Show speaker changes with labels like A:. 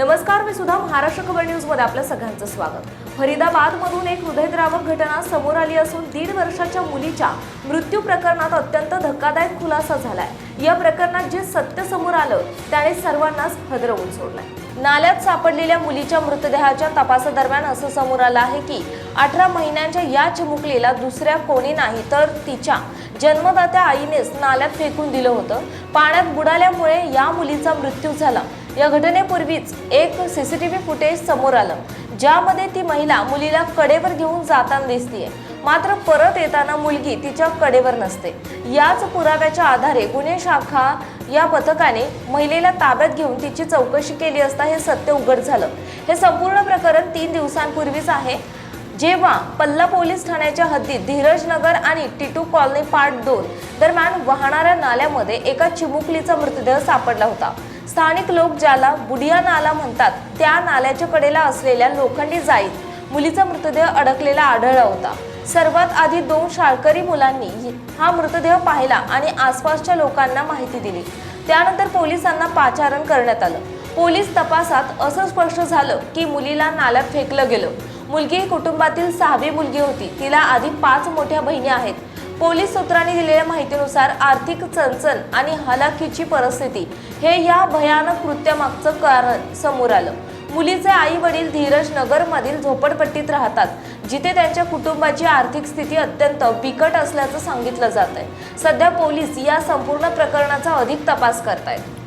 A: नमस्कार, मी सुधा. महाराष्ट्र खबर न्यूज मध्ये आपल्या सगळ्यांचं स्वागत. फरीदाबादमधून एक हृदयद्रावक घटना समोर आली असून 1.5 वर्षाच्या मुलीच्या मृत्यू प्रकरणात अत्यंत धक्कादायक खुलासा झालाय. या प्रकरणात जे सत्य समोर आलं त्याने सर्वांनाच हादरवून सोडलंय. नाल्यात सापडलेल्या मुलीच्या मृतदेहाच्या तपासादरम्यान असं समोर आलं आहे की 18 महिन्यांच्या या चिमुकलीला दुसऱ्या कोणी नाही तर तिच्या जन्मदात्या आईनेच नाल्यात फेकून दिलं होतं. पाण्यात बुडाल्यामुळे या मुलीचा मृत्यू झाला. या घटनेपूर्वीच एक सीसीटीव्ही फुटेज समोर आलं, ज्यामध्ये ती महिला मुलीला कडेवर घेऊन जाताना दिसतीये. मात्र परत येताना मुलगी तिच्या कडेवर नसते. याच पुराव्याच्या आधारे गुन्हे शाखा या पथकाने महिलेला ताब्यात घेऊन तिची चौकशी केली असता हे सत्य उघड झालं. हे संपूर्ण प्रकरण 3 दिवसांपूर्वीच आहे, जेव्हा पल्ला पोलीस ठाण्याच्या हद्दीत धीरजनगर आणि टिटू कॉलनी पार्ट 2 दरम्यान वाहणाऱ्या नाल्यामध्ये एका चिमुकलीचा मृतदेह सापडला होता. स्थानिक लोक ज्याला बुडिया नाला म्हणतात, त्या नाल्याच्या कडेला असलेल्या लोखंडी जाळीत मुलीचा मृतदेह अडकलेला आढळला होता. सर्वात आधी 2 शाळकरी मुलांनी हा मृतदेह पाहिला आणि आसपासच्या लोकांना माहिती दिली. त्यानंतर पोलिसांना पाचारण करण्यात आलं. पोलीस तपासात असं स्पष्ट झालं की मुलीला नाल्यात फेकलं गेलं. मुलगी कुटुंबातील 6वी मुलगी होती. तिला आधी 5 मोठ्या बहिणी आहेत. पोलीस सूत्रांनी दिलेल्या माहितीनुसार आर्थिक चणचण आणि हलाखीची परिस्थिती हे या भयानक कृत्यामागचं कारण समोर आलं. मुलीचे आई वडील धीरजनगरमधील झोपडपट्टीत राहतात, जिथे त्यांच्या कुटुंबाची आर्थिक स्थिती अत्यंत बिकट असल्याचं सांगितलं जात आहे. सध्या पोलीस या संपूर्ण प्रकरणाचा अधिक तपास करतायत.